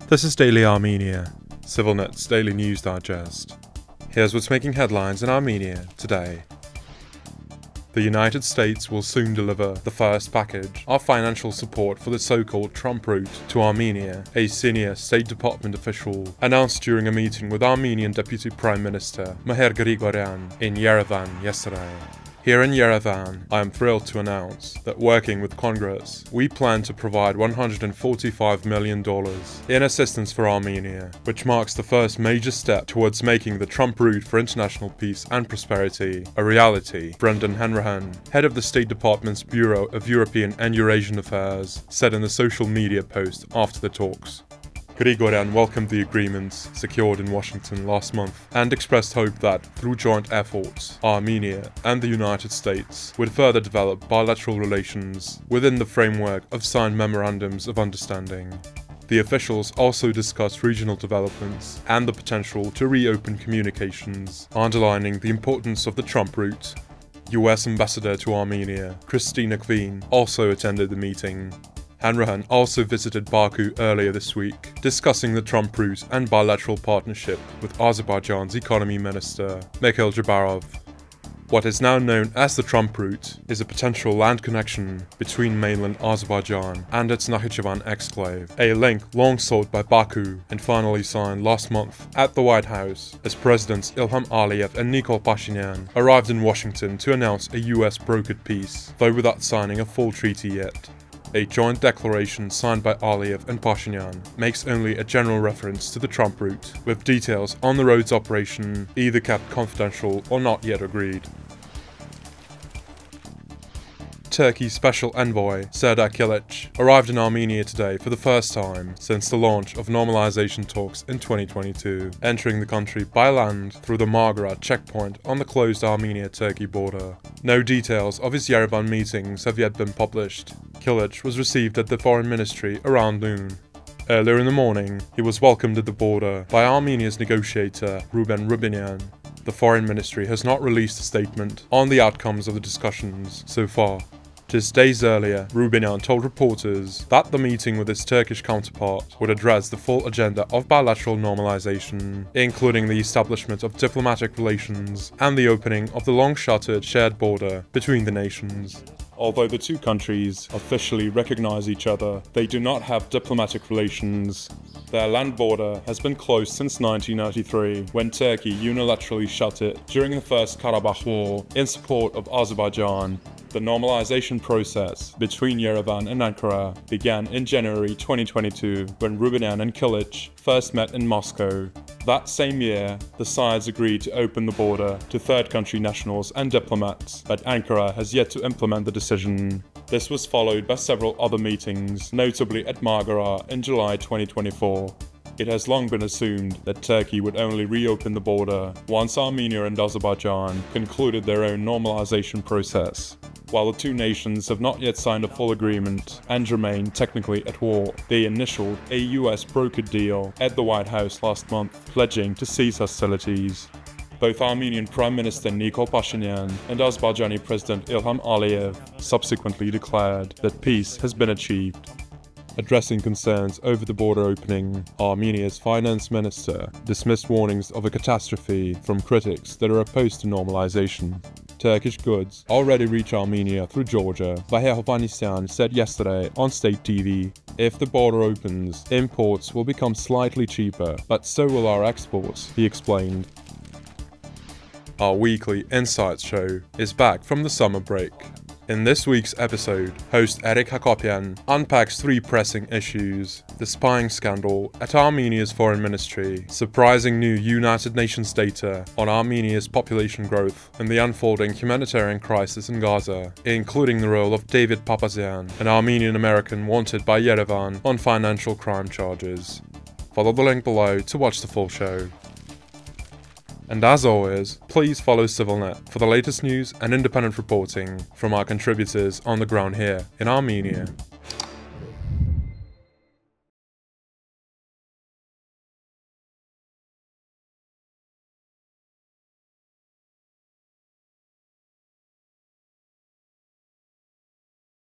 This is Daily Armenia, CivilNet's daily news digest. Here's what's making headlines in Armenia today. The United States will soon deliver the first package of financial support for the so-called Trump route to Armenia, a senior State Department official announced during a meeting with Armenian Deputy Prime Minister Meher Grigoryan in Yerevan yesterday. Here in Yerevan, I am thrilled to announce that working with Congress, we plan to provide $145 million in assistance for Armenia, which marks the first major step towards making the Trump route for international peace and prosperity a reality, Brendan Hanrahan, head of the State Department's Bureau of European and Eurasian Affairs, said in a social media post after the talks. Grigoryan welcomed the agreements secured in Washington last month and expressed hope that, through joint efforts, Armenia and the United States would further develop bilateral relations within the framework of signed memorandums of understanding. The officials also discussed regional developments and the potential to reopen communications, underlining the importance of the Trump route. US Ambassador to Armenia, Christina Kveen, also attended the meeting. Hanrahan also visited Baku earlier this week, discussing the Trump route and bilateral partnership with Azerbaijan's economy minister, Mikhail Jabarov. What is now known as the Trump route is a potential land connection between mainland Azerbaijan and its Nakhichevan exclave, a link long sought by Baku and finally signed last month at the White House as Presidents Ilham Aliyev and Nikol Pashinyan arrived in Washington to announce a US brokered peace, though without signing a full treaty yet. A joint declaration signed by Aliyev and Pashinyan makes only a general reference to the Trump route, with details on the road's operation either kept confidential or not yet agreed. Turkey's special envoy, Serdar Kılıç, arrived in Armenia today for the first time since the launch of normalization talks in 2022, entering the country by land through the Margaret checkpoint on the closed Armenia-Turkey border. No details of his Yerevan meetings have yet been published. Kılıç was received at the Foreign Ministry around noon. Earlier in the morning, he was welcomed at the border by Armenia's negotiator, Ruben Rubinian. The Foreign Ministry has not released a statement on the outcomes of the discussions so far. Just days earlier, Rubinian told reporters that the meeting with his Turkish counterpart would address the full agenda of bilateral normalization, including the establishment of diplomatic relations and the opening of the long-shuttered shared border between the nations. Although the two countries officially recognize each other, they do not have diplomatic relations. Their land border has been closed since 1993, when Turkey unilaterally shut it during the First Karabakh War in support of Azerbaijan. The normalization process between Yerevan and Ankara began in January 2022 when Rubinian and Kılıç first met in Moscow. That same year, the sides agreed to open the border to third country nationals and diplomats, but Ankara has yet to implement the decision. This was followed by several other meetings, notably at Margara in July 2024. It has long been assumed that Turkey would only reopen the border once Armenia and Azerbaijan concluded their own normalization process. While the two nations have not yet signed a full agreement and remain technically at war, they initialed a US brokered deal at the White House last month, pledging to cease hostilities. Both Armenian Prime Minister Nikol Pashinyan and Azerbaijani President Ilham Aliyev subsequently declared that peace has been achieved. Addressing concerns over the border opening, Armenia's finance minister dismissed warnings of a catastrophe from critics that are opposed to normalization. Turkish goods already reach Armenia through Georgia. Vahe Hovhannisyan said yesterday on state TV, if the border opens, imports will become slightly cheaper, but so will our exports, he explained. Our weekly Insights show is back from the summer break. In this week's episode, host Eric Hakopian unpacks three pressing issues: the spying scandal at Armenia's foreign ministry, surprising new United Nations data on Armenia's population growth, and the unfolding humanitarian crisis in Gaza, including the role of David Papazian, an Armenian American wanted by Yerevan on financial crime charges. Follow the link below to watch the full show. And as always, please follow CivilNet for the latest news and independent reporting from our contributors on the ground here in Armenia.